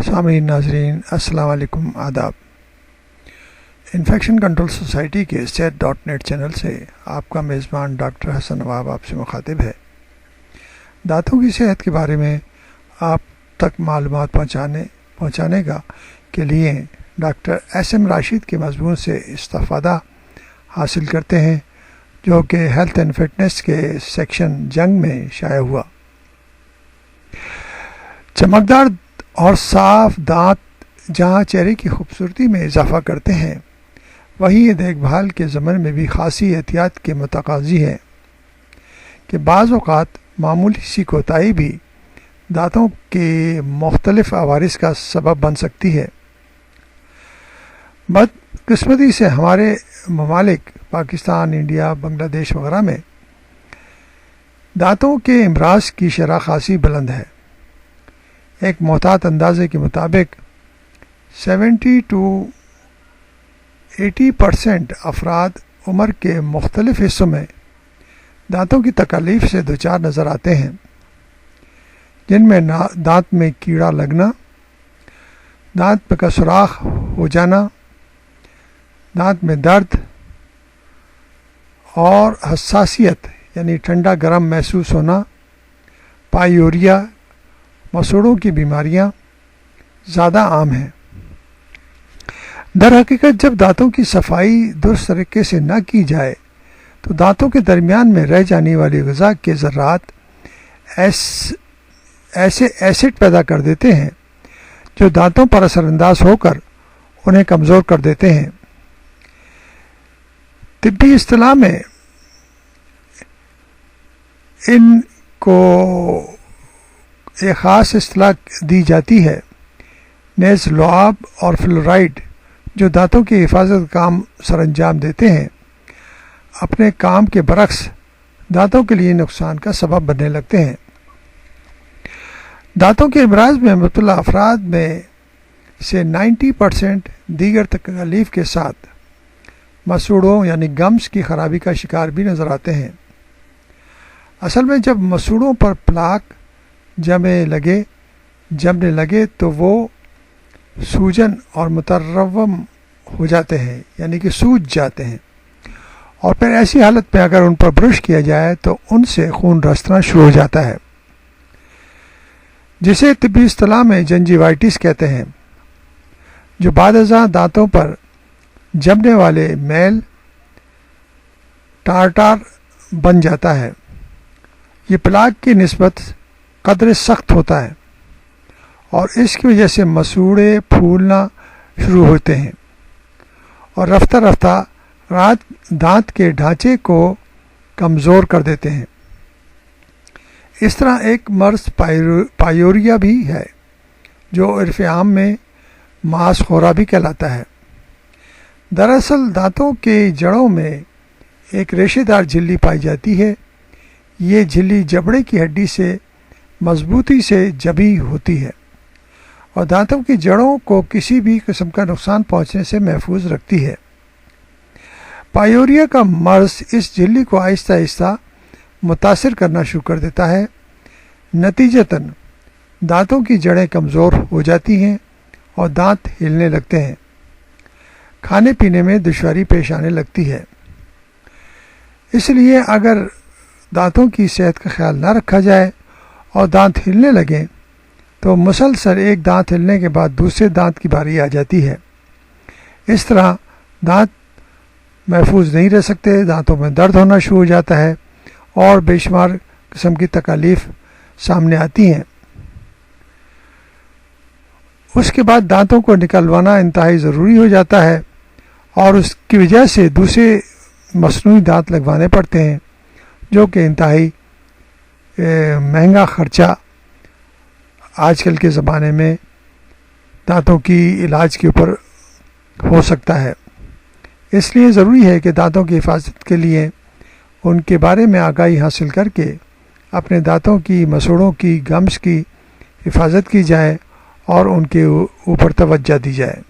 سامعین ناظرین السلام علیکم، آداب۔ انفیکشن کنٹرول سوسائٹی کے صحت.net چینل سے آپ کا میزبان ڈاکٹر حسن نواب آپ سے مخاطب ہے۔ دانتوں کی صحت کے بارے میں آپ تک معلومات پہنچانے کے لیے ڈاکٹر SM راشد کے مضمون سے استفادہ حاصل کرتے ہیں، جو کہ ہیلتھ اینڈ فٹنس کے سیکشن جنگ میں شائع ہوا۔ چمکدار اور صاف دانت جہاں چہرے کی خوبصورتی میں اضافہ کرتے ہیں، وہیں یہ دیکھ بھال کے ضمن میں بھی خاصی احتیاط کے متقاضی ہے کہ بعض اوقات معمولی سی کوتاہی بھی دانتوں کے مختلف عوارض کا سبب بن سکتی ہے۔ بدقسمتی سے ہمارے ممالک پاکستان، انڈیا، بنگلہ دیش وغیرہ میں دانتوں کے امراض کی شرح خاصی بلند ہے۔ ایک محتاط اندازے کے مطابق 70 to 80% افراد عمر کے مختلف حصوں میں دانتوں کی تکالیف سے دوچار نظر آتے ہیں، جن میں دانت میں کیڑا لگنا، دانت کا سوراخ ہو جانا، دانت میں درد اور حساسیت یعنی ٹھنڈا گرم محسوس ہونا، پائیوریا، مسوڑوں کی بیماریاں زیادہ عام ہیں۔ در حقیقت جب دانتوں کی صفائی درست طریقے سے نہ کی جائے تو دانتوں کے درمیان میں رہ جانے والی غذا کے ذرات ایسے ایسڈ پیدا کر دیتے ہیں جو دانتوں پر اثر انداز ہو کر انہیں کمزور کر دیتے ہیں۔ طبی اصطلاح میں ان کو ایک خاص اصطلاح دی جاتی ہے، نیز لعاب اور فلورائڈ، جو دانتوں کی حفاظت کا کام سر انجام دیتے ہیں، اپنے کام کے برعکس دانتوں کے لیے نقصان کا سبب بننے لگتے ہیں۔ دانتوں کے امراض میں مبتلا افراد میں سے 90% دیگر تکالیف کے ساتھ مسوڑوں یعنی گمز کی خرابی کا شکار بھی نظر آتے ہیں۔ اصل میں جب مسوڑوں پر پلاک جمنے لگے تو وہ سوجن اور متورم ہو جاتے ہیں، یعنی کہ سوج جاتے ہیں، اور پھر ایسی حالت میں اگر ان پر برش کیا جائے تو ان سے خون رسنا شروع ہو جاتا ہے، جسے طبی اصطلاح میں جنجیوائٹس کہتے ہیں، جو بعد ازاں دانتوں پر جمنے والے میل ٹارٹار بن جاتا ہے۔ یہ پلاک کی نسبت قدر سخت ہوتا ہے اور اس کی وجہ سے مسوڑے پھولنا شروع ہوتے ہیں اور رفتہ رفتہ دانت کے ڈھانچے کو کمزور کر دیتے ہیں۔ اس طرح ایک مرض پائیوریا بھی ہے، جو عرف عام میں ماس خورا بھی کہلاتا ہے۔ دراصل دانتوں کے جڑوں میں ایک ریشے دار جھلی پائی جاتی ہے۔ یہ جھلی جبڑے کی ہڈی سے مضبوطی سے جبی ہوتی ہے اور دانتوں کی جڑوں کو کسی بھی قسم کا نقصان پہنچنے سے محفوظ رکھتی ہے۔ پائیوریا کا مرض اس جھلی کو آہستہ آہستہ متاثر کرنا شروع کر دیتا ہے، نتیجتاً دانتوں کی جڑیں کمزور ہو جاتی ہیں اور دانت ہلنے لگتے ہیں، کھانے پینے میں دشواری پیش آنے لگتی ہے۔ اس لیے اگر دانتوں کی صحت کا خیال نہ رکھا جائے اور دانت ہلنے لگیں تو مسلسل ایک دانت ہلنے کے بعد دوسرے دانت کی باری آ جاتی ہے۔ اس طرح دانت محفوظ نہیں رہ سکتے، دانتوں میں درد ہونا شروع ہو جاتا ہے اور بے شمار قسم کی تکالیف سامنے آتی ہیں۔ اس کے بعد دانتوں کو نکلوانا انتہائی ضروری ہو جاتا ہے اور اس کی وجہ سے دوسرے مصنوعی دانت لگوانے پڑتے ہیں، جو کہ انتہائی مہنگا خرچہ آج کل کے زمانے میں دانتوں کی علاج کے اوپر ہو سکتا ہے۔ اس لیے ضروری ہے کہ دانتوں کی حفاظت کے لیے ان کے بارے میں آگاہی حاصل کر کے اپنے دانتوں کی، مسوڑوں کی، گمز کی حفاظت کی جائے اور ان کے اوپر توجہ دی جائے۔